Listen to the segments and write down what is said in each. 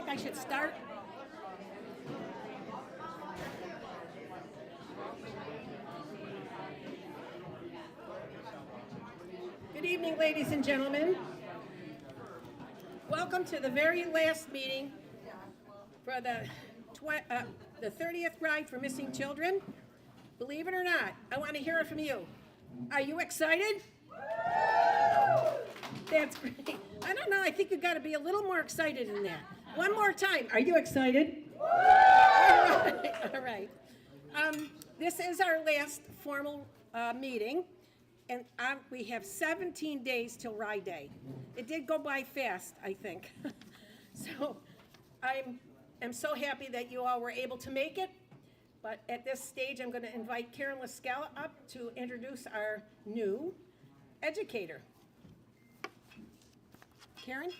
I should start. Good evening, ladies and gentlemen. Welcome to the very last meeting for the 30th Ride for Missing Children. Believe it or not, I want to hear it from you. Are you excited? That's great. I don't know, I think you've got to be a little more excited than that. One more time. Are you excited? All right. This is our last formal meeting, and we have 17 days till Ride Day. It did go by fast, I think. So I'm so happy that you all were able to make it. But at this stage, I'm going to invite Karen Lascala up to introduce our new educator. Karen?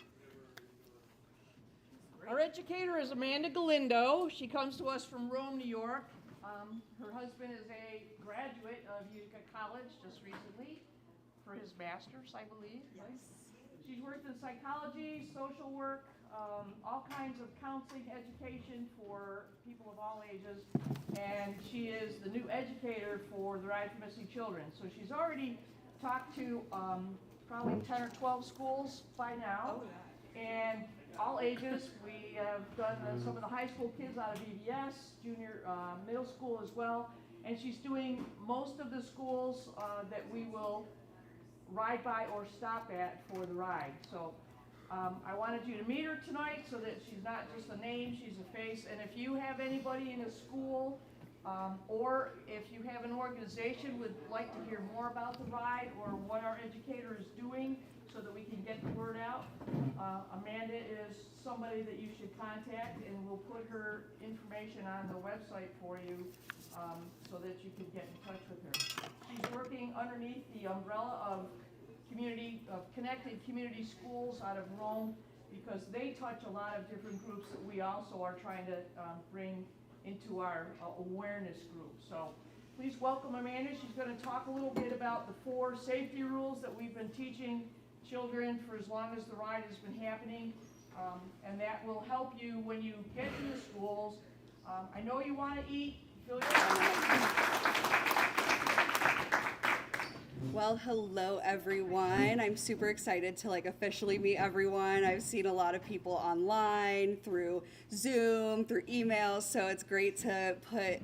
Our educator is Amanda Galindo. She comes to us from Rome, New York. Her husband is a graduate of Utica College just recently for his master's, I believe. Yes. She's worked in psychology, social work, all kinds of counseling, education for people of all ages, and she is the new educator for the Ride for Missing Children. So she's already talked to probably 10 or 12 schools by now, and all ages. We have done some of the high school kids out of EVS, junior, middle school as well, and she's doing most of the schools that we will ride by or stop at for the ride. So I wanted you to meet her tonight so that she's not just a name, she's a face. And if you have anybody in a school or if you have an organization would like to hear more about the ride or what our educator is doing so that we can get the word out, Amanda is somebody that you should contact, and we'll put her information on the website for you so that you can get in touch with her. She's working underneath the umbrella of Connected Community Schools out of Rome, because they touch a lot of different groups that we also are trying to bring into our awareness group. So please welcome Amanda. She's going to talk a little bit about the 4 safety rules that we've been teaching children for as long as the ride has been happening, and that will help you when you get to the schools. I know you want to eat. Fill your Well, hello everyone. I'm super excited to officially meet everyone. I've seen a lot of people online through Zoom, through emails, so it's great to put,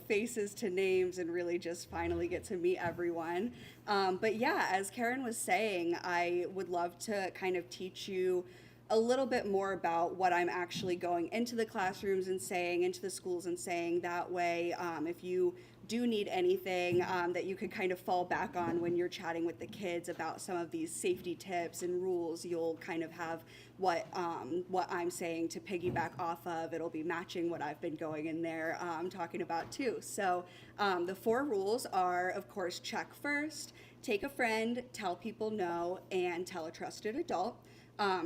faces to names and really just finally get to meet everyone. But yeah, as Karen was saying, I would love to kind of teach you a little bit more about what I'm actually going into the classrooms and saying, into the schools and saying. That way, if you do need anything that you could kind of fall back on when you're chatting with the kids about some of these safety tips and rules, you'll kind of have what I'm saying to piggyback off of. It'll be matching what I've been going in there talking about too. So the 4 rules are, of course, check first, take a friend, tell people no, and tell a trusted adult.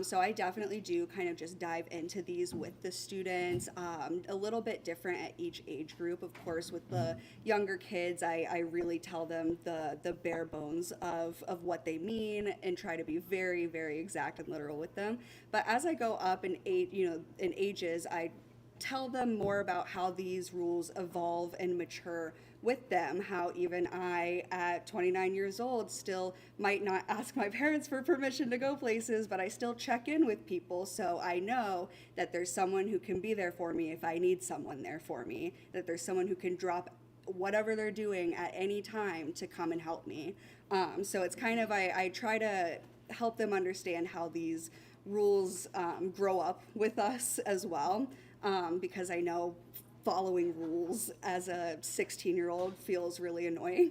So I definitely do kind of just dive into these with the students, a little bit different at each age group. Of course, with the younger kids, I really tell them the bare bones of what they mean and try to be very, very exact and literal with them. But as I go up in ages, I tell them more about how these rules evolve and mature with them, how even I, at 29 years old, still might not ask my parents for permission to go places, but I still check in with people, so I know that there's someone who can be there for me if I need someone there for me, that there's someone who can drop whatever they're doing at any time to come and help me. So it's kind of, I try to help them understand how these rules grow up with us as well. Because I know following rules as a 16-year-old feels really annoying.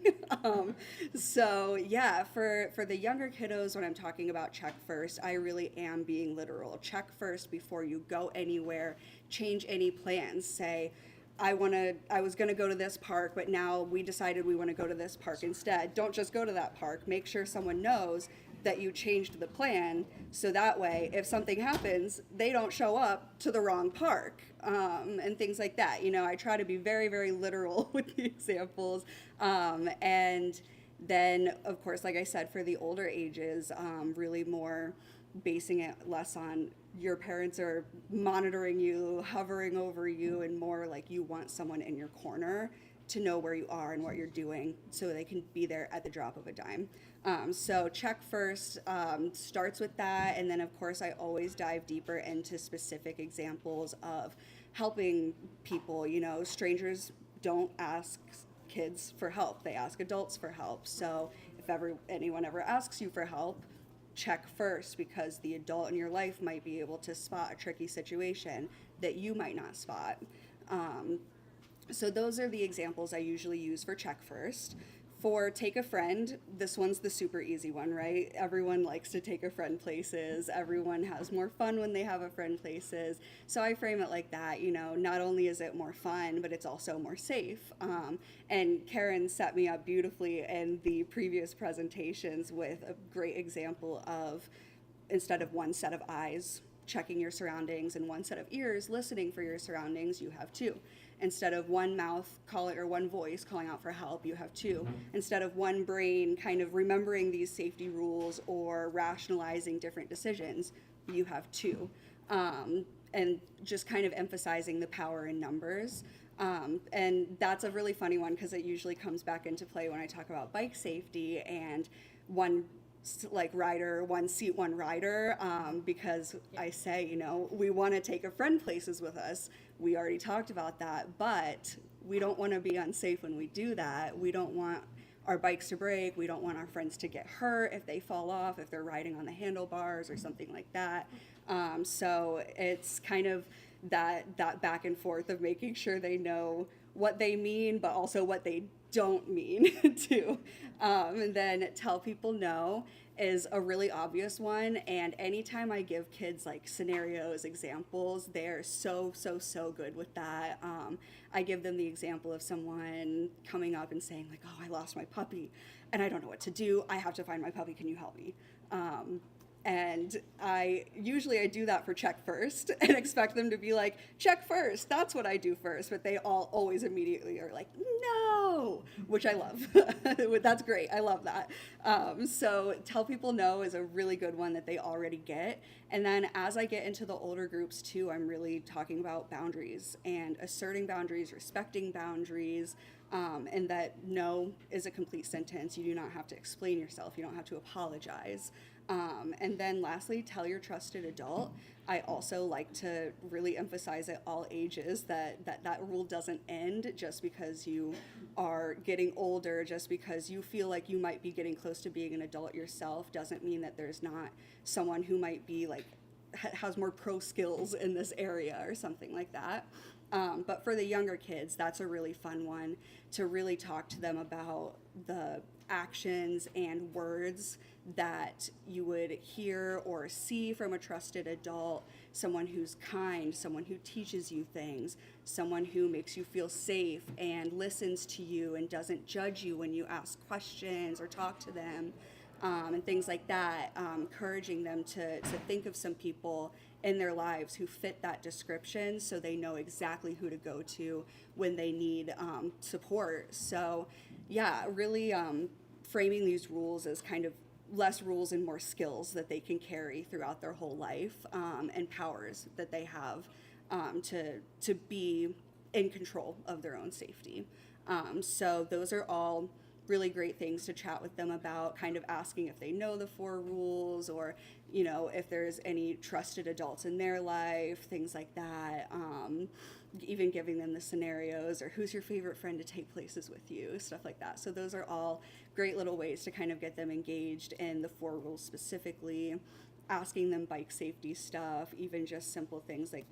So yeah, for the younger kiddos, when I'm talking about check first, I really am being literal. Check first before you go anywhere, change any plans. Say, I was going to go to this park, but now we decided we want to go to this park instead. Don't just go to that park. Make sure someone knows that you changed the plan, so that way, if something happens, they don't show up to the wrong park, and things like that. I try to be very, very literal with the examples, and Then, of course, like I said, for the older ages, really more basing it less on your parents are monitoring you, hovering over you, and more like you want someone in your corner to know where you are and what you're doing so they can be there at the drop of a dime. So check first starts with that, and then of course I always dive deeper into specific examples of helping people. You know, strangers don't ask kids for help, they ask adults for help. So if anyone ever asks you for help, check first, because the adult in your life might be able to spot a tricky situation that you might not spot. So those are the examples I usually use for check first. For take a friend, this one's the super easy one, right? Everyone likes to take a friend places. Everyone has more fun when they have a friend places. So I frame it like that, you know, not only is it more fun, but it's also more safe. And Karen set me up beautifully in the previous presentations with a great example of, instead of one set of eyes checking your surroundings and one set of ears listening for your surroundings, you have two. Instead of one mouth calling or one voice calling out for help, you have two. Instead of one brain kind of remembering these safety rules or rationalizing different decisions, you have two. And just kind of emphasizing the power in numbers. And that's a really funny one because it usually comes back into play when I talk about bike safety and one rider, one seat, one rider, because I say, you know, we want to take a friend places with us. We already talked about that, but we don't want to be unsafe when we do that. We don't want our bikes to break. We don't want our friends to get hurt if they fall off, if they're riding on the handlebars or something like that. So it's kind of that back and forth of making sure they know what they mean, but also what they don't mean too. And then tell people no is a really obvious one. And anytime I give kids like scenarios, examples, they're so good with that. I give them the example of someone coming up and saying like, oh, I lost my puppy and I don't know what to do. I have to find my puppy. Can you help me? And I do that for check first and expect them to be like, check first, that's what I do first. But they all always immediately are like, no, which I love. That's great. I love that. So tell people no is a really good one that they already get. And then as I get into the older groups too, I'm really talking about boundaries and asserting boundaries, respecting boundaries. And that no is a complete sentence. You do not have to explain yourself. You don't have to apologize. And then lastly, tell your trusted adult. I also like to really emphasize at all ages that rule doesn't end just because you are getting older, just because you feel like you might be getting close to being an adult yourself doesn't mean that there's not someone who might be like, has more pro skills in this area or something like that. But for the younger kids, that's a really fun one to really talk to them about the actions and words that you would hear or see from a trusted adult, someone who's kind, someone who teaches you things, someone who makes you feel safe and listens to you and doesn't judge you when you ask questions or talk to them, and things like that, encouraging them to think of some people in their lives who fit that description so they know exactly who to go to when they need support. So yeah, really framing these rules as kind of less rules and more skills that they can carry throughout their whole life, and powers that they have to be in control of their own safety. So those are all really great things to chat with them about, kind of asking if they know the 4 rules or, you know, if there's any trusted adults in their life, things like that. Even giving them the scenarios or who's your favorite friend to take places with you, stuff like that. So those are all great little ways to kind of get them engaged in the 4 rules specifically. Asking them bike safety stuff, even just simple things like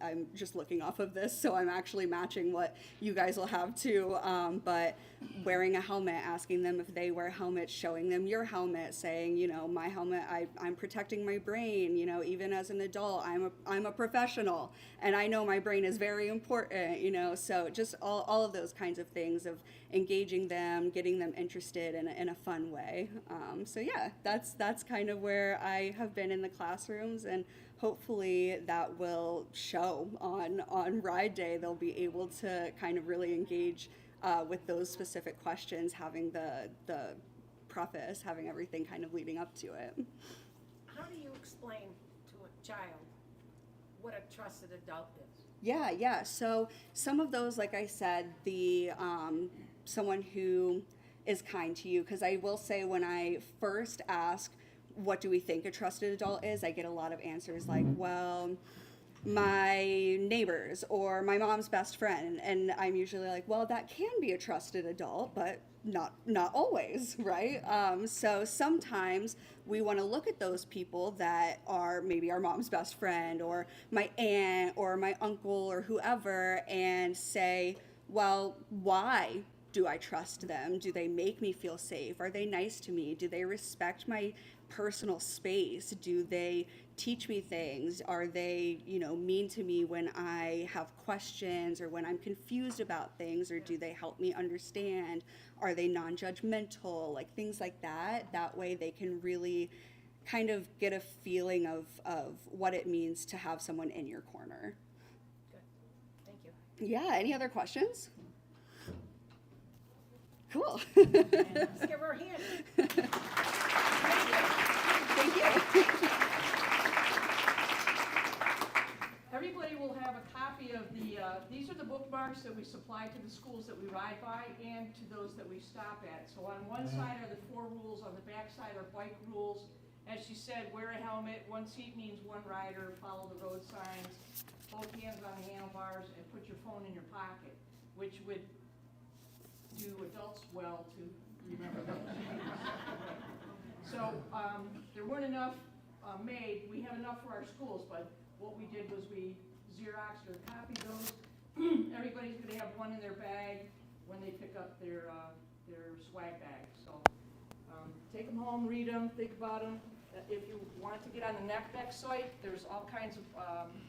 I'm just looking off of this, so I'm actually matching what you guys will have too, but wearing a helmet, asking them if they wear helmets, showing them your helmet, saying, you know, my helmet, I'm protecting my brain, you know, even as an adult, I'm a professional, and I know my brain is very important, you know, so just all of those kinds of things of engaging them, getting them interested in a fun way. So yeah, that's kind of where I have been in the classrooms, and hopefully that will show on ride day. They'll be able to kind of really engage with those specific questions, having the preface, having everything kind of leading up to it. How do you explain to a child what a trusted adult is? Yeah. So some of those, like I said, the someone who is kind to you, because I will say when I first ask, what do we think a trusted adult is, I get a lot of answers like, well, my neighbors or my mom's best friend, and I'm usually like, well, that can be a trusted adult, but not always, right? So sometimes we want to look at those people that are maybe our mom's best friend or my aunt or my uncle or whoever and say, well, why do I trust them? Do they make me feel safe? Are they nice to me? Do they respect my personal space? Do they teach me things? Are they, mean to me when I have questions or when I'm confused about things, or do they help me understand? Are they non-judgmental? Like things like that. That way they can really kind of get a feeling of what it means to have someone in your corner. Good. Thank you. Yeah, any other questions? Cool. Let's give her a hand. Thank you. Everybody will have a copy of these are the bookmarks that we supply to the schools that we ride by and to those that we stop at. So on one side are the 4 rules, on the back side are bike rules. As she said, wear a helmet, 1 seat means 1 rider, follow the road signs, both hands on the handlebars, and put your phone in your pocket, which would do adults well to remember those. So there weren't enough made. We have enough for our schools, but what we did was we Xeroxed or copied those. Everybody's going to have one in their bag when they pick up their swag bag. So take them home, read them, think about them. If you want to get on the NECDEC site, there's all kinds of,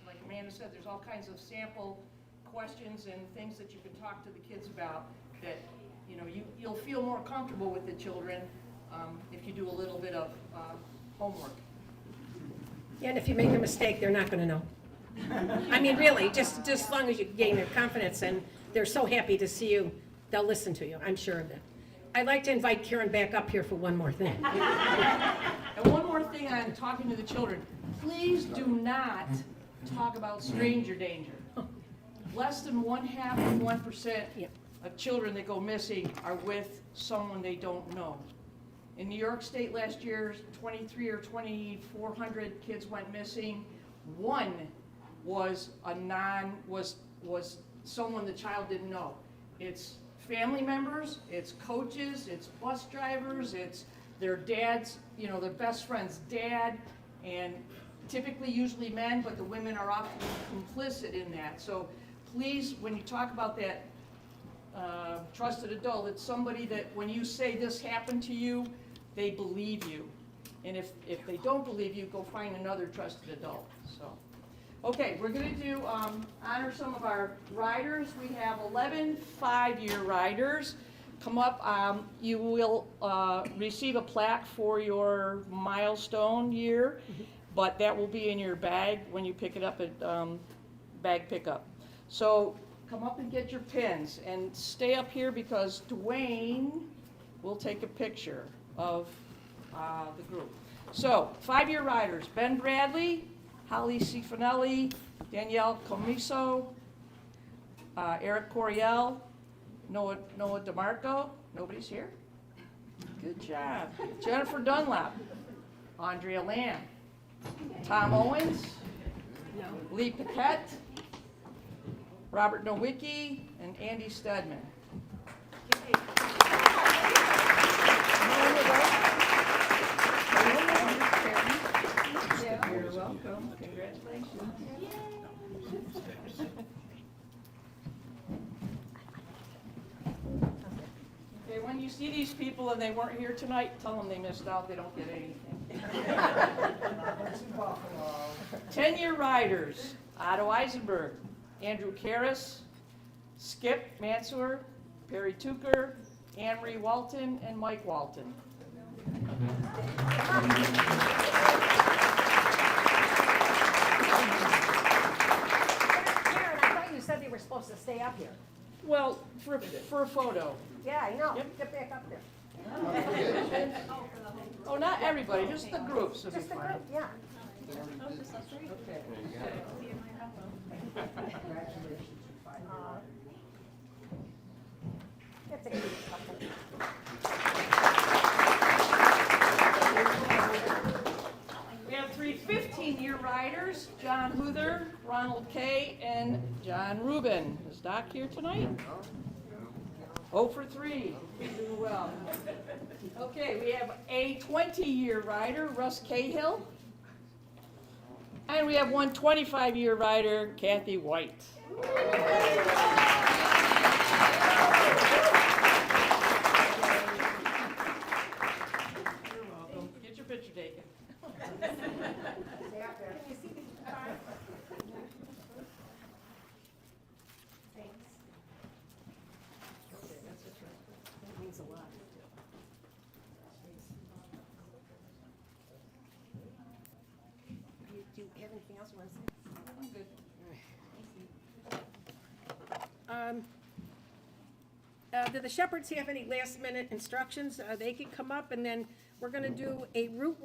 like Amanda said, there's all kinds of sample questions and things that you can talk to the kids about that you'll feel more comfortable with the children if you do a little bit of homework. Yeah, and if you make a mistake, they're not going to know. I mean, really, just as long as you gain their confidence, and they're so happy to see you, they'll listen to you, I'm sure of that. I'd like to invite Karen back up here for one more thing. And one more thing on talking to the children. Please do not talk about stranger danger. Less than 0.5% of children that go missing are with someone they don't know. In New York State last year, 23 or 2,400 kids went missing. 1 was was someone the child didn't know. It's family members, it's coaches, it's bus drivers, it's their dad's, their best friend's dad, and typically usually men, but the women are often complicit in that. So please, when you talk about that trusted adult, it's somebody that when you say this happened to you, they believe you. And if they don't believe you, go find another trusted adult. So, okay, we're going to do honor some of our riders. We have 11 5-year riders. Come up. You will receive a plaque for your milestone year, but that will be in your bag when you pick it up at bag pickup. So come up and get your pins and stay up here because Dwayne will take a picture of the group. So 5-year riders: Ben Bradley, Holly Cifanelli, Danielle Comiso, Eric Coriel, Noah DeMarco. Nobody's here? Good job. Jennifer Dunlap, Andrea Lamb, Tom Owens, Lee Paquette, Robert Nowicki, and Andy Stedman. You're welcome. Congratulations. Okay, when you see these people and they weren't here tonight, tell them they missed out. They don't get anything. 10-year riders: Otto Eisenberg, Andrew Karras, Skip Mansour, Perry Tucker, Anne-Marie Walton, and Mike Walton. Karen, I thought you said they were supposed to stay up here. Well, for a photo. Yeah, I know. Yep. Get back up there. Oh, not everybody, just the groups will be Just a fine. group, yeah. Okay. That's a cute couple. We have three 15-year riders, John Huther, Ronald Kay, and John Rubin. Is Doc here tonight? 0 for 3. You're doing well. Okay, we have a 20-year rider, Russ Cahill. And we have one 25-year rider, Kathy White. You're welcome. Get your picture taken. Can you see the car? Thanks. That means a lot. Do you have anything else you want to say? I'm good. Do the shepherds have any last minute instructions? They can come up and then we're gonna do a route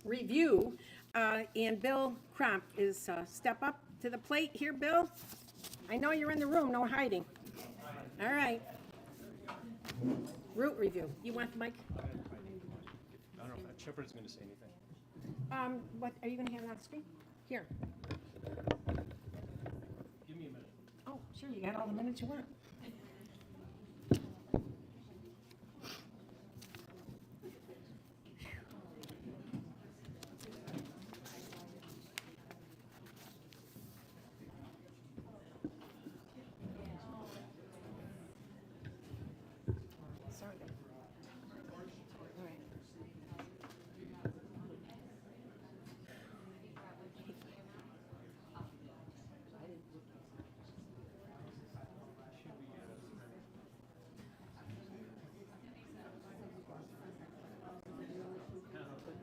review. And Bill Crump is, step up to the plate here, Bill. I know you're in the room, no hiding. All right. Route review. You want the mic? I don't know if Shepard's going to say anything. What, are you gonna have it on the screen? Here. Give me a minute. Oh, sure, you got all the minutes you want. Sorry. All right.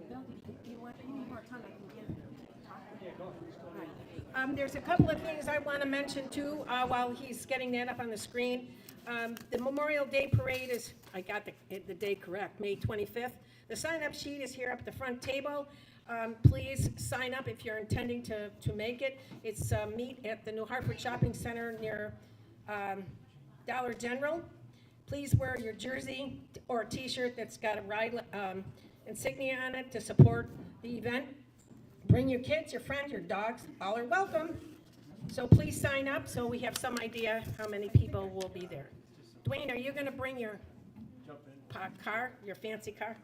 Bill, you want any more time I can give? There's a couple of things I want to mention too, while he's getting that up on the screen. The Memorial Day Parade is, I got the date correct, May 25th. The sign-up sheet is here up at the front table. Please sign up if you're intending to make it. It's meet at the New Hartford Shopping Center near Dollar General. Please wear your jersey or t-shirt that's got a ride insignia on it to support the event. Bring your kids, your friends, your dogs, all are welcome. So please sign up so we have some idea how many people will be there. Dwayne, are you gonna bring your car, your fancy car?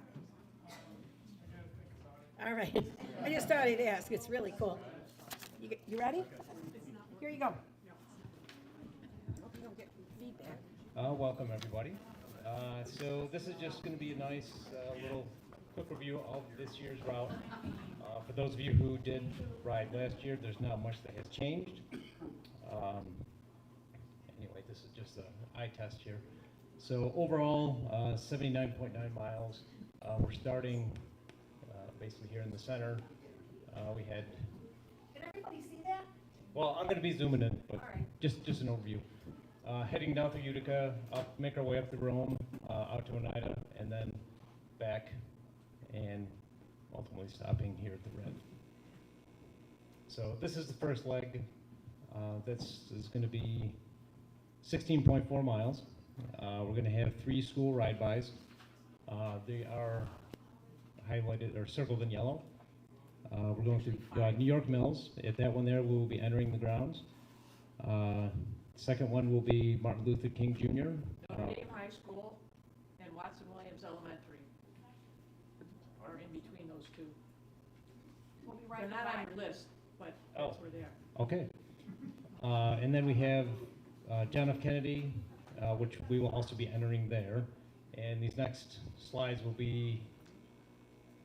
All right, I just thought I'd ask, it's really cool. You ready? Here you go. Hope you don't get feedback. Welcome, everybody. So this is just going to be a nice little quick review of this year's route. For those of you who did ride last year, there's not much that has changed. Anyway, this is just an eye test here. So overall, 79.9 miles. We're starting basically here in the center. We had. Can everybody see that? Well, I'm going to be zooming in, but All right. just an overview. Heading down through Utica, make our way up to Rome, out to Oneida, and then back, and ultimately stopping here at the Red. So this is the first leg. This is going to be 16.4 miles. We're going to have 3 school ride-bys. They are highlighted or circled in yellow. We're going to New York Mills. At that one there, we will be entering the grounds. Second one will be Martin Luther King Jr. Notre Dame High School and Watson Williams Elementary are in between those two. We'll be right They're not back. on your list, but Oh. that's where they are. Okay. And then we have John F. Kennedy, which we will also be entering there. And these next slides will be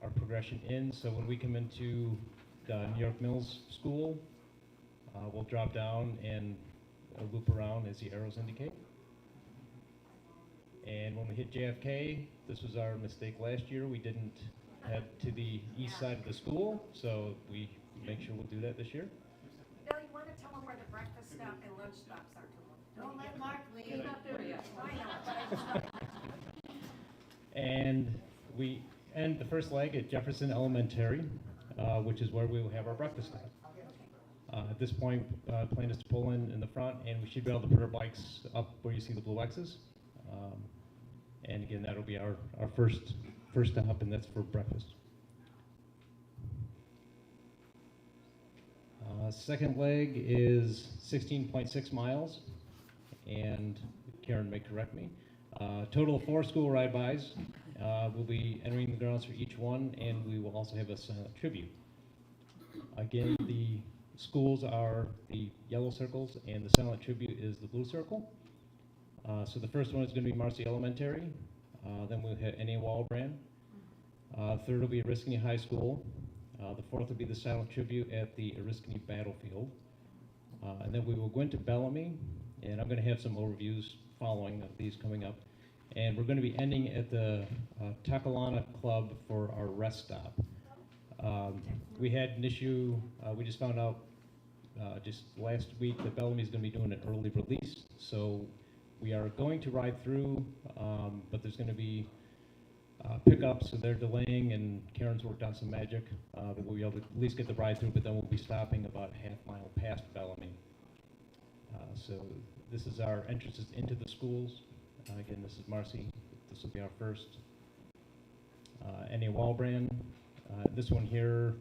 our progression in. So when we come into the New York Mills School, we'll drop down and loop around as the arrows indicate. And when we hit JFK, this was our mistake last year. We didn't head to the east side of the school, so we make sure we'll do that this year. Bill, you want to tell them where the breakfast stop and lunch stops are tomorrow? Don't let Mark leave. And we end the first leg at Jefferson Elementary, which is where we will have our breakfast time. At this point, plan is to pull in the front, and we should be able to put our bikes up where you see the blue X's. And again, that'll be our first stop, and that's for breakfast. Second leg is 16.6 miles, and Karen may correct me. Total of 4 school ride-bys. We'll be entering the grounds for each one, and we will also have a silent tribute. Again, the schools are the yellow circles, and the silent tribute is the blue circle. So the first one is going to be Marcy Elementary. Then we'll hit N.A. Walbrand. Third will be Oriskany High School. The fourth will be the silent tribute at the Oriskany Battlefield. And then we will go into Bellamy, and I'm going to have some overviews following of these coming up. And we're going to be ending at the Takalana Club for our rest stop. We had an issue, we just found out just last week that Bellamy is going to be doing an early release. So we are going to ride through, but there's going to be pickups, so they're delaying, and Karen's worked out some magic that we'll be able to at least get the ride through, but then we'll be stopping about a half mile past Bellamy. So this is our entrances into the schools. Again, this is Marcy. This will be our first. N.A. Walbrand. This one here,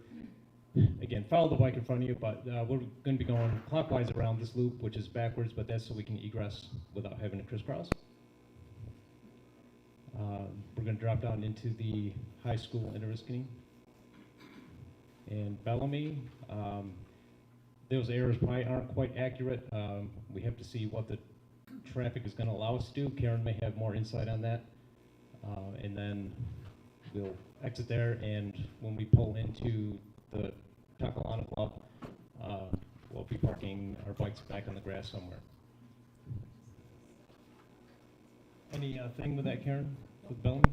again, follow the bike in front of you, but we're going to be going clockwise around this loop, which is backwards, but that's so we can egress without having to crisscross. We're going to drop down into the high school in Oriskany. And Bellamy, those errors probably aren't quite accurate. We have to see what the traffic is going to allow us to do. Karen may have more insight on that. And then we'll exit there, and when we pull into the Takalana Club, we'll be parking our bikes back on the grass somewhere. Any thing with that, Karen, with Bellamy?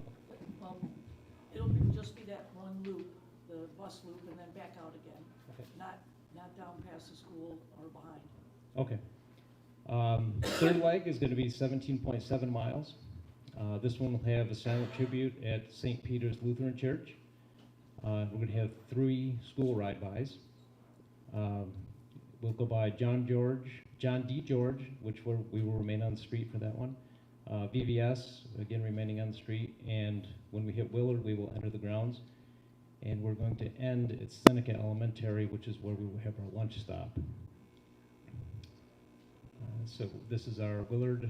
It'll just be that one loop, the bus loop, and then back out again. Okay. Not down past the school or behind. Okay. Third leg is going to be 17.7 miles. This one will have a silent tribute at St. Peter's Lutheran Church. We're going to have 3 school ride-bys. We'll go by John D. George, which we will remain on the street for that one. VVS, again remaining on the street, and when we hit Willard, we will enter the grounds. And we're going to end at Seneca Elementary, which is where we will have our lunch stop. So this is our Willard.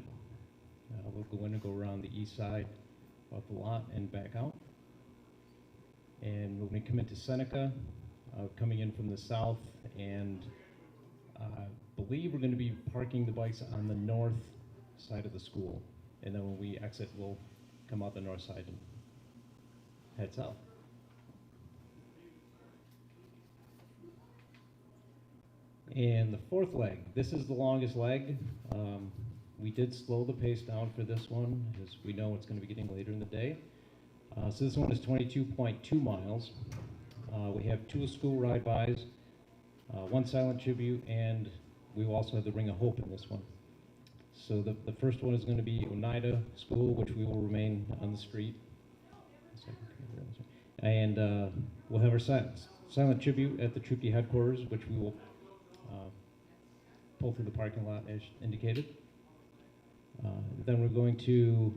We'll go in and go around the east side of the lot and back out. And when we come into Seneca, coming in from the south, and I believe we're going to be parking the bikes on the north side of the school. And then when we exit, we'll come out the north side and head south. And the fourth leg, this is the longest leg. We did slow the pace down for this one, as we know it's going to be getting later in the day. So this one is 22.2 miles. We have 2 school ride-bys, 1 silent tribute, and we will also have the Ring of Hope in this one. So the first one is going to be Oneida School, which we will remain on the street. And we'll have our silent tribute at the Troopy headquarters, which we will pull through the parking lot as indicated. Then we're going to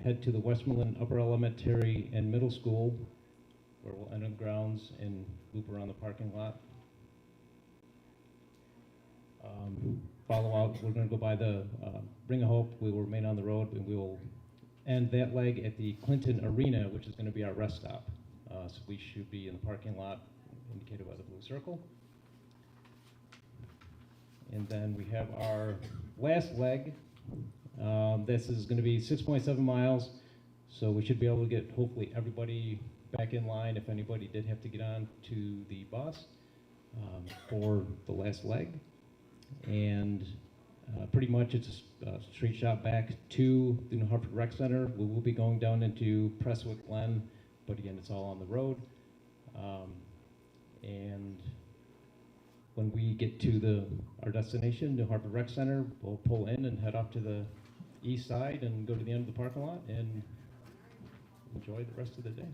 head to the Westmoreland Upper Elementary and Middle School, where we'll enter the grounds and loop around the parking lot. Follow out, we're going to go by the Ring of Hope. We will remain on the road, and we will end that leg at the Clinton Arena, which is going to be our rest stop. So we should be in the parking lot indicated by the blue circle. And then we have our last leg. This is going to be 6.7 miles, so we should be able to get hopefully everybody back in line if anybody did have to get on to the bus for the last leg. And pretty much it's a straight shot back to the New Hartford Rec Center. We will be going down into Prestwick Glen, but again, it's all on the road. And when we get to our destination, New Harbor Rec Center, we'll pull in and head off to the east side and go to the end of the parking lot and enjoy the rest of the day.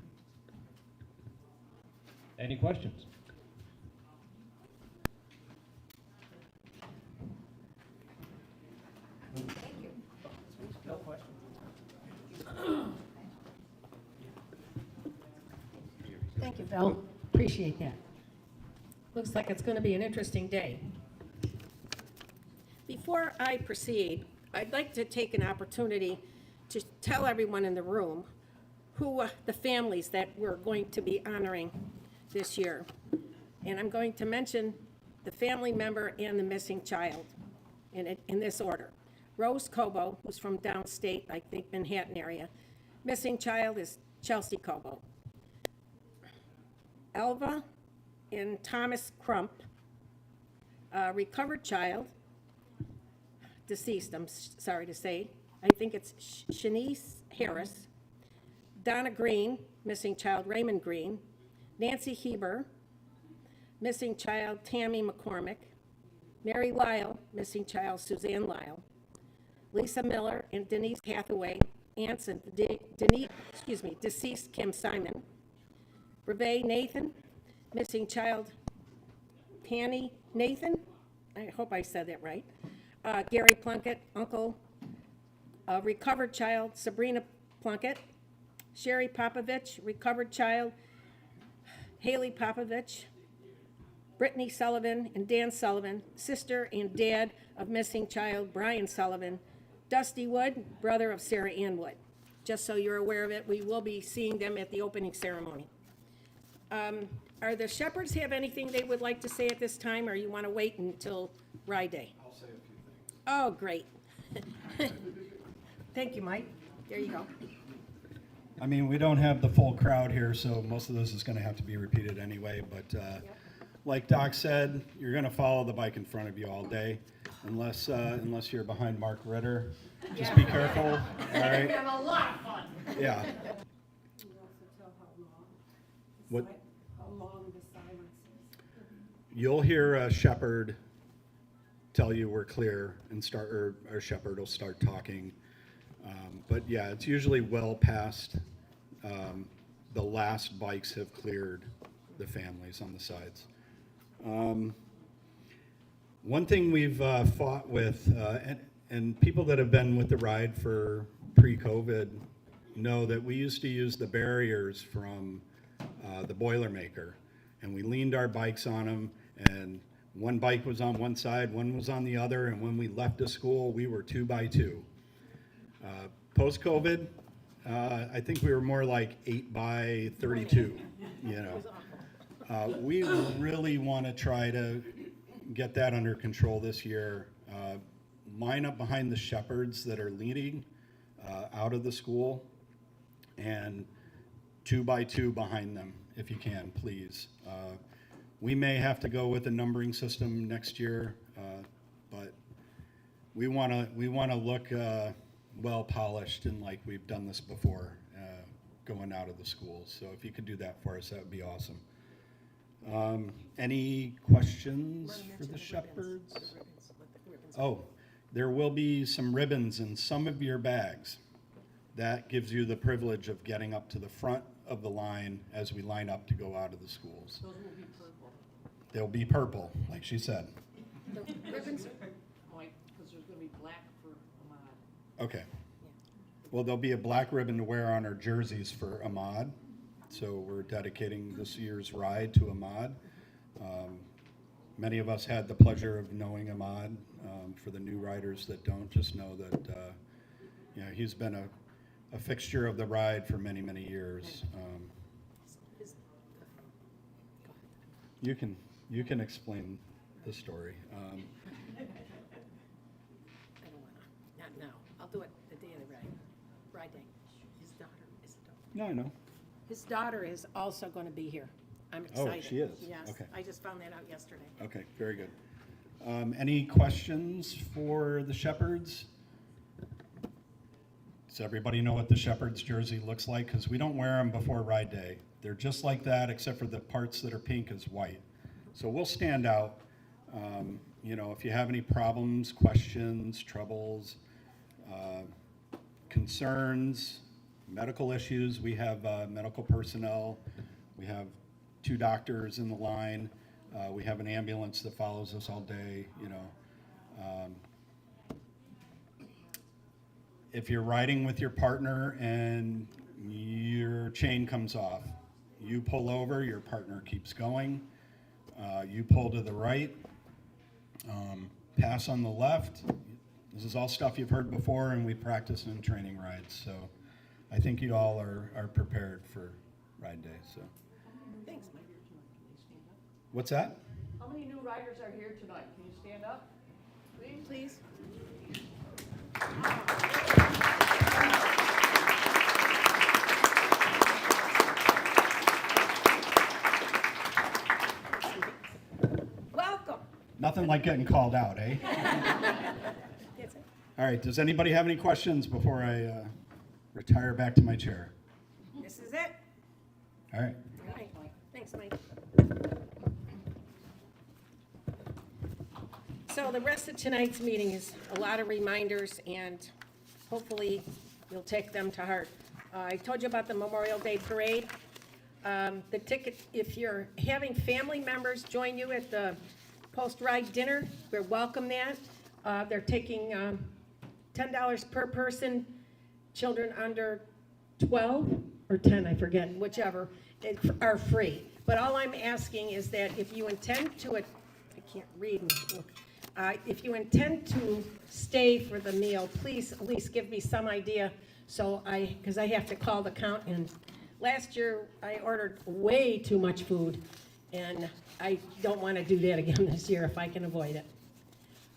Any questions? No question. Thank you, Phil. Appreciate that. Looks like it's going to be an interesting day. Before I proceed, I'd like to take an opportunity to tell everyone in the room who the families that we're going to be honoring this year. And I'm going to mention the family member and the missing child in this order. Rose Cobo, who's from downstate, I think Manhattan area. Missing child is Chelsea Cobo. Elva and Thomas Crump, recovered child, deceased, I'm sorry to say. I think it's Shanice Harris. Donna Green, missing child Raymond Green. Nancy Heber, missing child Tammy McCormick. Mary Lyle, missing child Suzanne Lyle. Lisa Miller and Denise Hathaway, aunts and deceased Kim Simon. Reve Nathan, missing child Tanny Nathan, I hope I said that right. Gary Plunkett, uncle. Recovered child Sabrina Plunkett. Sherry Popovich, recovered child Haley Popovich. Brittany Sullivan and Dan Sullivan, sister and dad of missing child Brian Sullivan. Dusty Wood, brother of Sarah Ann Wood. Just so you're aware of it, we will be seeing them at the opening ceremony. Are the Shepherds have anything they would like to say at this time, or you want to wait until Ride Day? I'll say a few things. Oh, great. Thank you, Mike. There you go. I mean, we don't have the full crowd here, so most of this is going to have to be repeated anyway. But like Doc said, you're going to follow the bike in front of you all day, unless you're behind Mark Ritter. Just be careful. All right. We have a lot of fun. Yeah. Can you also tell how long? What? How long the silence is? You'll hear a shepherd tell you we're clear and our shepherd will start talking. But yeah, it's usually well past the last bikes have cleared the families on the sides. One thing we've fought with, and people that have been with the ride for pre-COVID know that we used to use the barriers from the Boilermaker, and we leaned our bikes on them, and one bike was on one side, one was on the other, and when we left the school, we were 2 by 2. Post-COVID, I think we were more like 8 by 32, you know. We really want to try to get that under control this year. Line up behind the shepherds that are leading out of the school, and 2 by 2 behind them, if you can, please. We may have to go with a numbering system next year, but we want to look well polished and like we've done this before, going out of the schools. So if you could do that for us, that would be awesome. Any questions for the shepherds? Oh, there will be some ribbons in some of your bags. That gives you the privilege of getting up to the front of the line as we line up to go out of the schools. Those will be purple, They'll be purple, like she said. The ribbons, Mike, because there's gonna be black for Ahmad. Okay. Well, there'll be a black ribbon to wear on our jerseys for Ahmad. So we're dedicating this year's ride to Ahmad. Many of us had the pleasure of knowing Ahmad. For the new riders that don't, just know that he's been a fixture of the ride for many, many years. You can explain the story. I don't want to, not now. I'll do it the day of the ride day. His daughter is, No, I know. his daughter is also going to be here. I'm Oh, excited. she is? Yes, Okay. I just found that out yesterday. Okay, very good. Any questions for the Shepherds? Does everybody know what the Shepherd's jersey looks like? Because we don't wear them before ride day. They're just like that, except for the parts that are pink is white. So we'll stand out. You know, if you have any problems, questions, troubles, concerns, medical issues, we have medical personnel. We have 2 doctors in the line. We have an ambulance that follows us all day, you know. If you're riding with your partner and your chain comes off, you pull over, your partner keeps going. You pull to the right, pass on the left. This is all stuff you've heard before and we practice in training rides. So I think you all are prepared for ride day. So Thanks, Mike. what's that? How many new riders are here tonight? Can you stand up, please? Please. Welcome. Nothing like getting called out, eh? That's it. All right, does anybody have any questions before I retire back to my chair? This is it. All right. All right. Thanks, Mike. So the rest of tonight's meeting is a lot of reminders, and hopefully you'll take them to heart. I told you about the Memorial Day Parade. The ticket, if you're having family members join you at the post-ride dinner, we welcome that. They're taking $10 per person, children under 12 or 10, I forget, whichever, are free. But all I'm asking is that if you intend to, I can't read and look. If you intend to stay for the meal, please at least give me some idea, because I have to call the count, and last year I ordered way too much food, and I don't want to do that again this year if I can avoid it.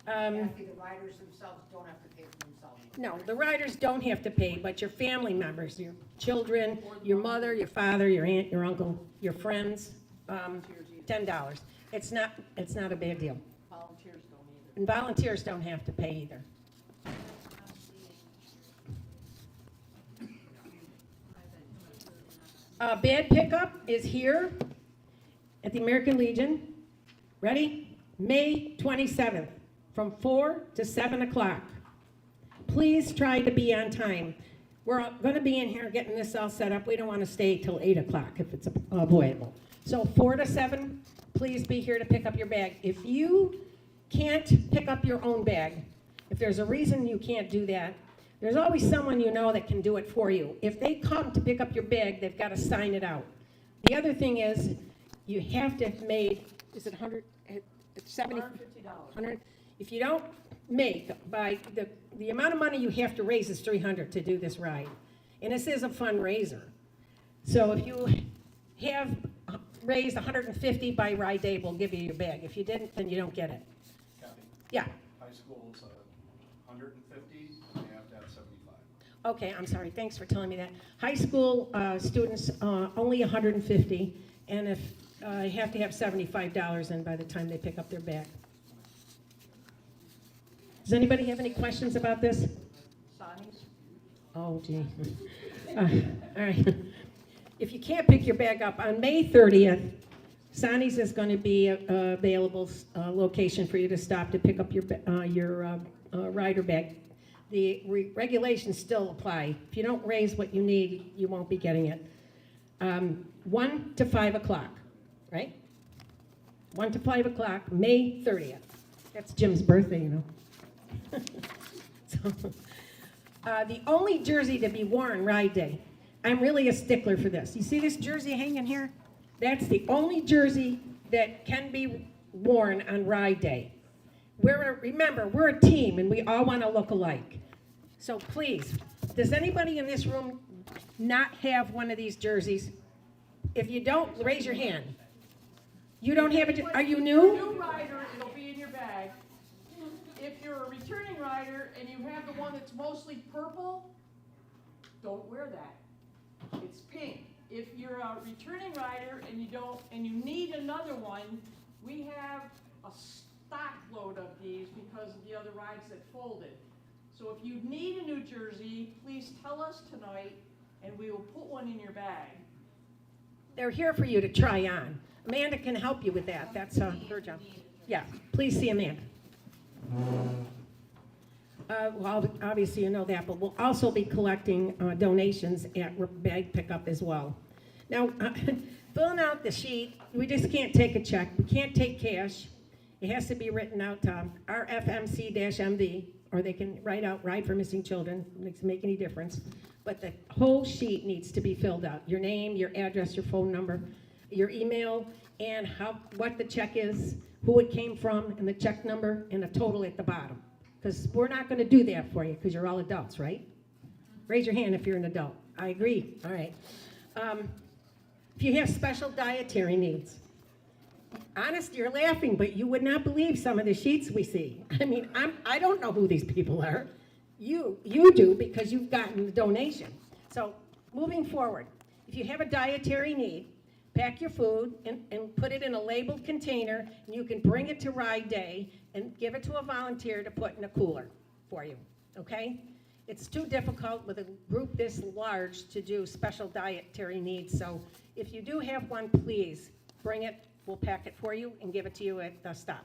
Kathy, the riders themselves don't have to pay for themselves. No, the riders don't have to pay, but your family members, your children, your mother, your father, your aunt, your uncle, your friends, $10. It's not a bad deal. Volunteers don't either. And volunteers don't have to pay either. Band pickup is here at the American Legion. Ready? May 27th, from 4 to 7 o'clock. Please try to be on time. We're going to be in here getting this all set up. We don't want to stay till 8 o'clock if it's avoidable. So 4 to 7, please be here to pick up your bag. If you can't pick up your own bag, if there's a reason you can't do that, there's always someone you know that can do it for you. If they come to pick up your bag, they've got to sign it out. The other thing is, you have to have made, is it 100, it's 70? $150. 100. If you don't make, by the amount of money you have to raise is $300 to do this ride. And this is a fundraiser. So if you have raised $150 by ride day, we'll give you your bag. If you didn't, then you don't get it. Kathy, Yeah. high school's 150, and they have to have 75. Okay, I'm sorry. Thanks for telling me that. High school students, only 150, and if have to have $75 in by the time they pick up their bag. Does anybody have any questions about this? Sonny's? Oh, gee. All right. If you can't pick your bag up, on May 30th, Sonny's is going to be available location for you to stop to pick up your rider bag. The regulations still apply. If you don't raise what you need, you won't be getting it. 1 to 5 o'clock, right? 1 to 5 o'clock, May 30th. That's Jim's birthday, you know. So, the only jersey to be worn ride day, I'm really a stickler for this. You see this jersey hanging here? That's the only jersey that can be worn on ride day. Remember, we're a team and we all want to look alike. So please, does anybody in this room not have one of these jerseys? If you don't, raise your hand. You don't have it? Are you new? New rider, it'll be in your bag. If you're a returning rider and you have the one that's mostly purple, don't wear that. It's pink. If you're a returning rider and you need another one, we have a stock load of these because of the other rides that folded. So if you need a new jersey, please tell us tonight and we will put one in your bag. They're here for you to try on. Amanda can help you with that. That's her job. Yeah, please see Amanda. Well, obviously you know that, but we'll also be collecting donations at bag pickup as well. Now, filling out the sheet, we just can't take a check. We can't take cash. It has to be written out to RFMC-MV, or they can write out Ride for Missing Children. It doesn't make any difference. But the whole sheet needs to be filled out. Your name, your address, your phone number, your email, and what the check is, who it came from, and the check number, and the total at the bottom. Because we're not going to do that for you, because you're all adults, right? Raise your hand if you're an adult. I agree. All right. If you have special dietary needs, honest, you're laughing, but you would not believe some of the sheets we see. I mean, I don't know who these people are. You do, because you've gotten the donation. So moving forward, if you have a dietary need, pack your food and put it in a labeled container, and you can bring it to Ride Day and give it to a volunteer to put in a cooler for you, okay? It's too difficult with a group this large to do special dietary needs, so if you do have one, please bring it. We'll pack it for you and give it to you at the stop.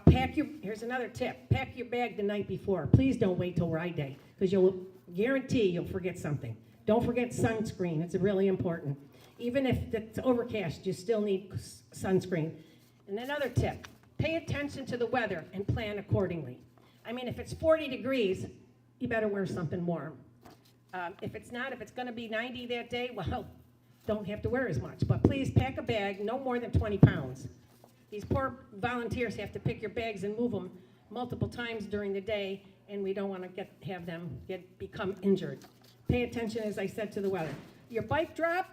Here's another tip, pack your bag the night before. Please don't wait till Ride Day, because you'll guarantee you'll forget something. Don't forget sunscreen, it's really important. Even if it's overcast, you still need sunscreen. And another tip, pay attention to the weather and plan accordingly. I mean, if it's 40 degrees, you better wear something warm. If it's not, if it's gonna be 90 that day, well, don't have to wear as much. But please pack a bag, no more than 20 pounds. These poor volunteers have to pick your bags and move them multiple times during the day, and we don't wanna have them become injured. Pay attention, as I said, to the weather. Your bike drop,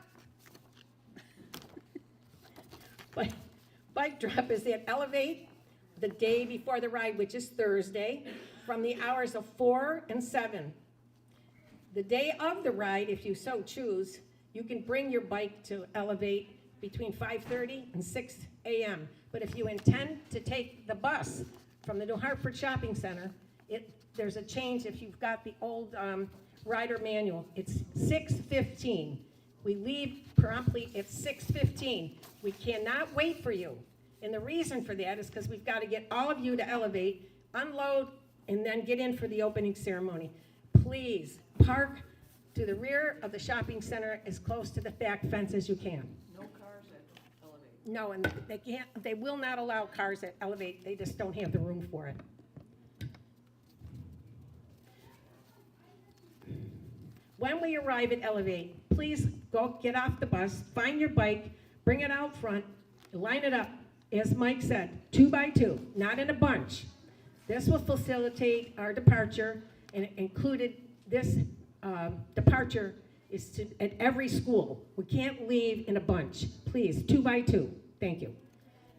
bike drop is at Elevate the day before the ride, which is Thursday, from the hours of 4 and 7. The day of the ride, if you so choose, you can bring your bike to Elevate between 5:30 and 6 a.m. But if you intend to take the bus from the New Hartford Shopping Center, there's a change if you've got the old rider manual. It's 6:15. We leave promptly at 6:15. We cannot wait for you. And the reason for that is because we've got to get all of you to Elevate, unload, and then get in for the opening ceremony. Please park to the rear of the shopping center as close to the back fence as you can. No cars at Elevate. No, and they will not allow cars at Elevate. They just don't have the room for it. When we arrive at Elevate, please go get off the bus, find your bike, bring it out front, line it up, as Mike said, 2 by 2, not in a bunch. This will facilitate our departure, and included this departure is at every school. We can't leave in a bunch. Please, 2 by 2. Thank you.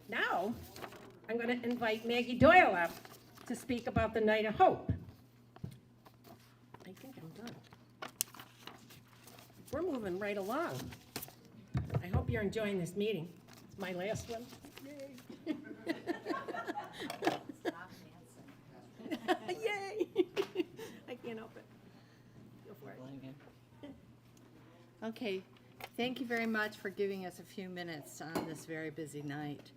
Now, I'm going to invite Maggie Doyle up to speak about the Night of Hope. I think I'm done. We're moving right along. I hope you're enjoying this meeting. It's my last one. Yay! Yay! I can't help it. Go for it. Okay, thank you very much for giving us a few minutes on this very busy night.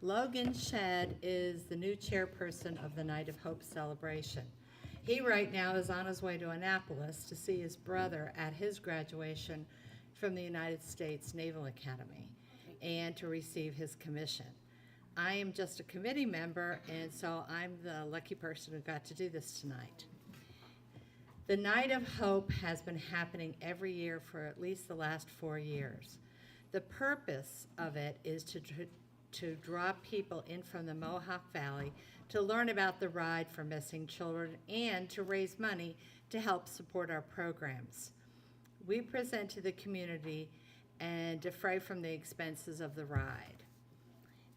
Logan Shedd is the new chairperson of the Night of Hope celebration. He right now is on his way to Annapolis to see his brother at his graduation from the United States Naval Academy and to receive his commission. I am just a committee member, and so I'm the lucky person who got to do this tonight. The Night of Hope has been happening every year for at least the last 4 years. The purpose of it is to draw people in from the Mohawk Valley to learn about the Ride for Missing Children and to raise money to help support our programs. We present to the community and defray from the expenses of the ride.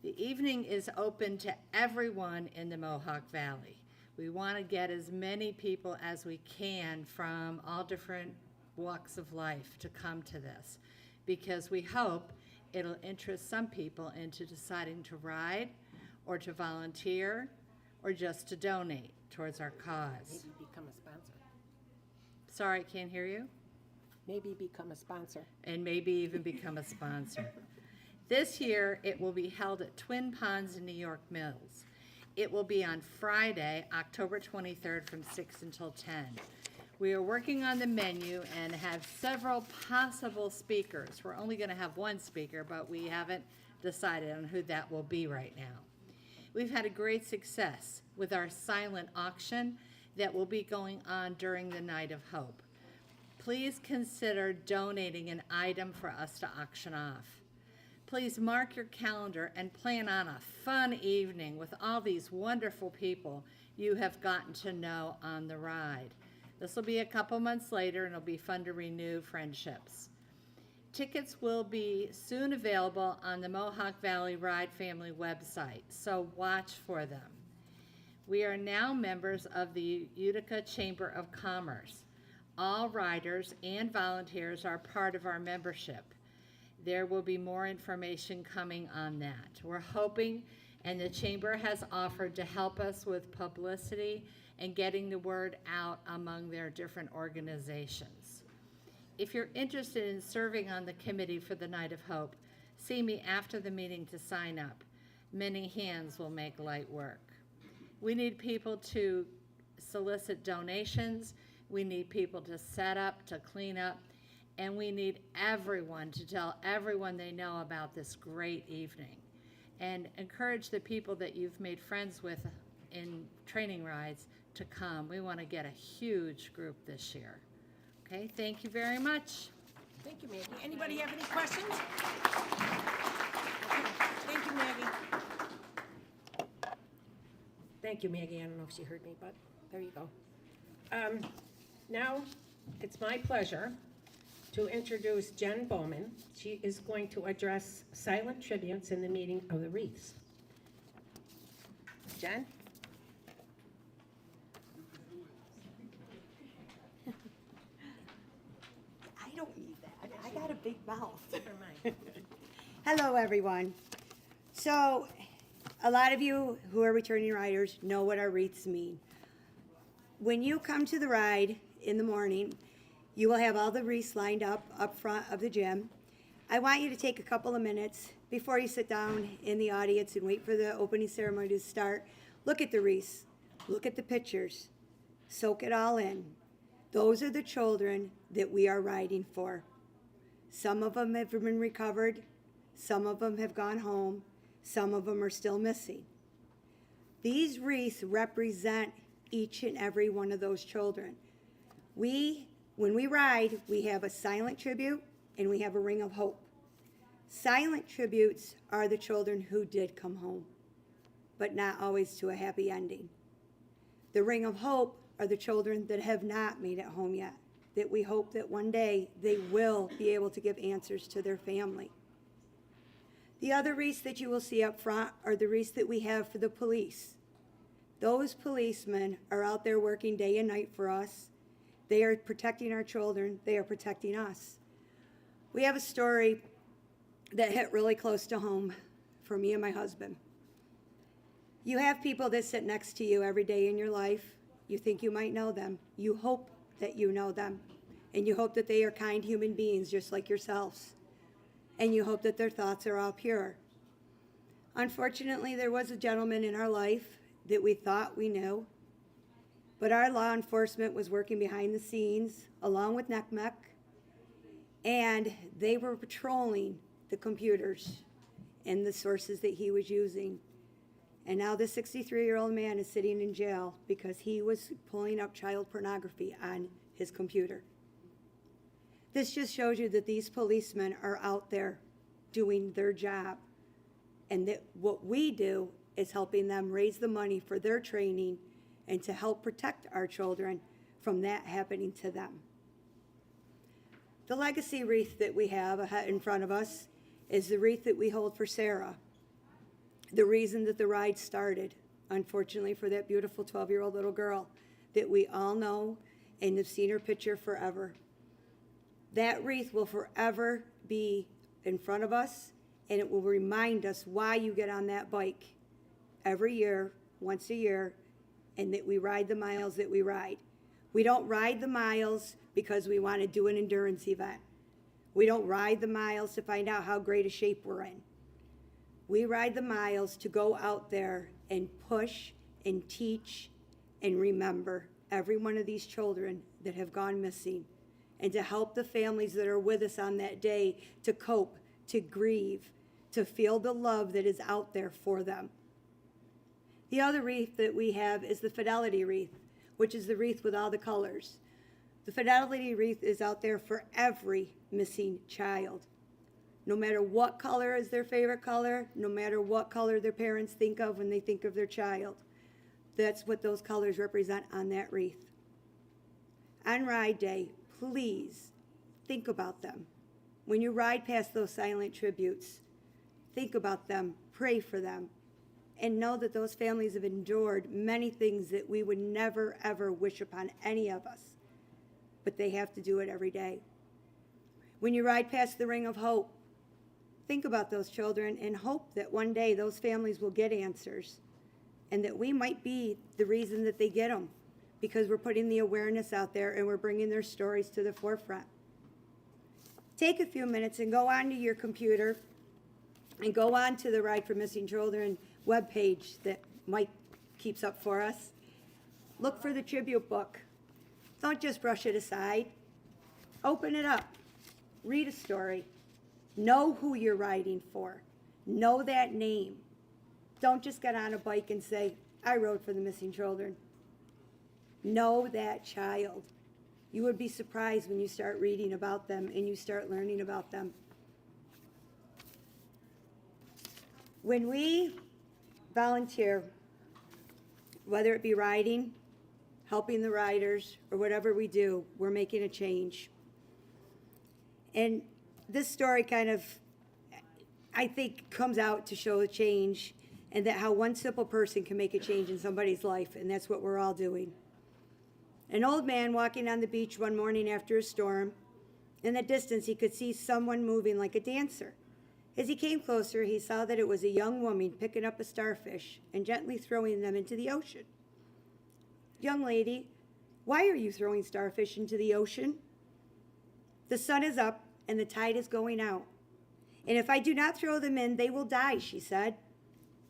The evening is open to everyone in the Mohawk Valley. We want to get as many people as we can from all different walks of life to come to this, because we hope it'll interest some people into deciding to ride or to volunteer or just to donate towards our cause. Maybe become a sponsor. Sorry, I can't hear you. Maybe become a sponsor. And maybe even become a sponsor. This year, it will be held at Twin Ponds in New York Mills. It will be on Friday, October 23rd from 6 until 10. We are working on the menu and have several possible speakers. We're only going to have one speaker, but we haven't decided on who that will be right now. We've had a great success with our silent auction that will be going on during the Night of Hope. Please consider donating an item for us to auction off. Please mark your calendar and plan on a fun evening with all these wonderful people you have gotten to know on the ride. This will be a couple months later, and it'll be fun to renew friendships. Tickets will be soon available on the Mohawk Valley Ride Family website, so watch for them. We are now members of the Utica Chamber of Commerce. All riders and volunteers are part of our membership. There will be more information coming on that. We're hoping, and the Chamber has offered to help us with publicity and getting the word out among their different organizations. If you're interested in serving on the committee for the Night of Hope, see me after the meeting to sign up. Many hands will make light work. We need people to solicit donations, we need people to set up, to clean up, and we need everyone to tell everyone they know about this great evening. And encourage the people that you've made friends with in training rides to come. We want to get a huge group this year. Okay, thank you very much. Thank you, Maggie. Anybody have any questions? Thank you, Maggie. Thank you, Maggie. I don't know if she heard me, but there you go. Now, it's my pleasure to introduce Jen Bowman. She is going to address silent tributes in the meeting of the wreaths. Jen? I don't need that. I got a big mouth. Never mind. Hello, everyone. So, a lot of you who are returning riders know what our wreaths mean. When you come to the ride in the morning, you will have all the wreaths lined up front of the gym. I want you to take a couple of minutes before you sit down in the audience and wait for the opening ceremony to start. Look at the wreaths. Look at the pictures. Soak it all in. Those are the children that we are riding for. Some of them have been recovered. Some of them have gone home. Some of them are still missing. These wreaths represent each and every one of those children. When we ride, we have a silent tribute and we have a ring of hope. Silent tributes are the children who did come home, but not always to a happy ending. The ring of hope are the children that have not made it home yet, that we hope that one day they will be able to give answers to their family. The other wreaths that you will see up front are the wreaths that we have for the police. Those policemen are out there working day and night for us. They are protecting our children. They are protecting us. We have a story that hit really close to home for me and my husband. You have people that sit next to you every day in your life. You think you might know them. You hope that you know them. And you hope that they are kind human beings just like yourselves. And you hope that their thoughts are all pure. Unfortunately, there was a gentleman in our life that we thought we knew, but our law enforcement was working behind the scenes along with NECMEC, and they were patrolling the computers and the sources that he was using. And now this 63-year-old man is sitting in jail because he was pulling up child pornography on his computer. This just shows you that these policemen are out there doing their job, and that what we do is helping them raise the money for their training and to help protect our children from that happening to them. The legacy wreath that we have in front of us is the wreath that we hold for Sarah, the reason that the ride started, unfortunately, for that beautiful 12-year-old little girl that we all know and have seen her picture forever. That wreath will forever be in front of us, and it will remind us why you get on that bike every year, once a year, and that we ride the miles that we ride. We don't ride the miles because we want to do an endurance event. We don't ride the miles to find out how great a shape we're in. We ride the miles to go out there and push and teach and remember every one of these children that have gone missing, and to help the families that are with us on that day to cope, to grieve, to feel the love that is out there for them. The other wreath that we have is the Fidelity wreath, which is the wreath with all the colors. The Fidelity wreath is out there for every missing child. No matter what color is their favorite color, no matter what color their parents think of when they think of their child, that's what those colors represent on that wreath. On Ride Day, please think about them. When you ride past those silent tributes, think about them, pray for them, and know that those families have endured many things that we would never, ever wish upon any of us, but they have to do it every day. When you ride past the Ring of Hope, think about those children and hope that one day those families will get answers, and that we might be the reason that they get them, because we're putting the awareness out there and we're bringing their stories to the forefront. Take a few minutes and go onto your computer and go on to the Ride for Missing Children webpage that Mike keeps up for us. Look for the tribute book. Don't just brush it aside. Open it up. Read a story. Know who you're riding for. Know that name. Don't just get on a bike and say, I rode for the missing children. Know that child. You would be surprised when you start reading about them and you start learning about them. When we volunteer, whether it be riding, helping the riders, or whatever we do, we're making a change. And this story kind of, I think, comes out to show a change, and that how one simple person can make a change in somebody's life, and that's what we're all doing. An old man walking on the beach one morning after a storm. In the distance, he could see someone moving like a dancer. As he came closer, he saw that it was a young woman picking up a starfish and gently throwing them into the ocean. Young lady, why are you throwing starfish into the ocean? The sun is up and the tide is going out. And if I do not throw them in, they will die, she said.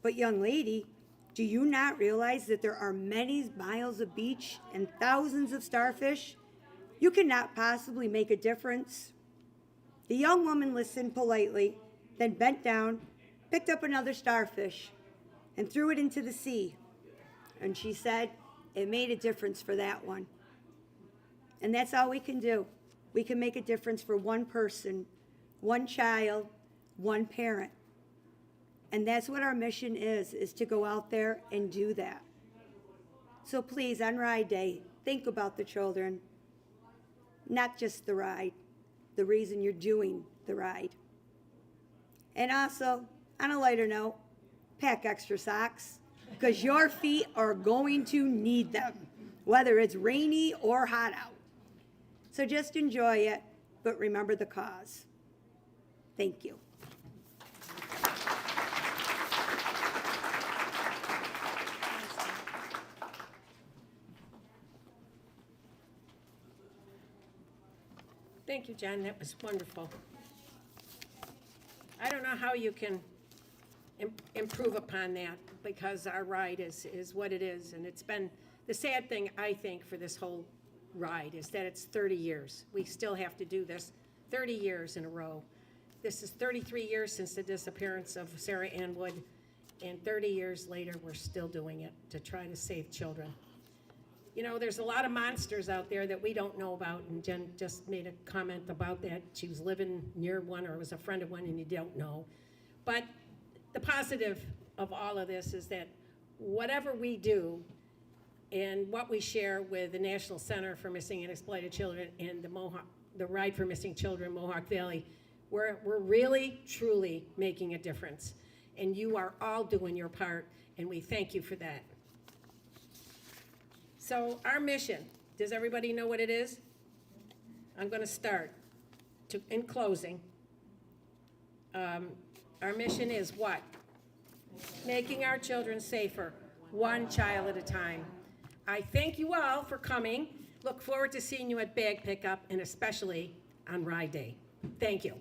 But young lady, do you not realize that there are many miles of beach and thousands of starfish? You cannot possibly make a difference. The young woman listened politely, then bent down, picked up another starfish, and threw it into the sea. And she said, it made a difference for that one. And that's all we can do. We can make a difference for one person, one child, one parent. And that's what our mission is to go out there and do that. So please, on Ride Day, think about the children, not just the ride, the reason you're doing the ride. And also, on a lighter note, pack extra socks, because your feet are going to need them, whether it's rainy or hot out. So just enjoy it, but remember the cause. Thank you. Thank you, Jen. That was wonderful. I don't know how you can improve upon that, because our ride is what it is. And it's been the sad thing, I think, for this whole ride is that it's 30 years. We still have to do this 30 years in a row. This is 33 years since the disappearance of Sarah Ann Wood, and 30 years later, we're still doing it to try to save children. You know, there's a lot of monsters out there that we don't know about, and Jen just made a comment about that. She was living near one or was a friend of one, and you don't know. But the positive of all of this is that whatever we do and what we share with the National Center for Missing and Exploited Children and the Ride for Missing Children, Mohawk Valley, we're really, truly making a difference. And you are all doing your part, and we thank you for that. So our mission, does everybody know what it is? I'm going to start. In closing, our mission is what? Making our children safer, one child at a time. I thank you all for coming. Look forward to seeing you at bag pickup, and especially on Ride Day. Thank you.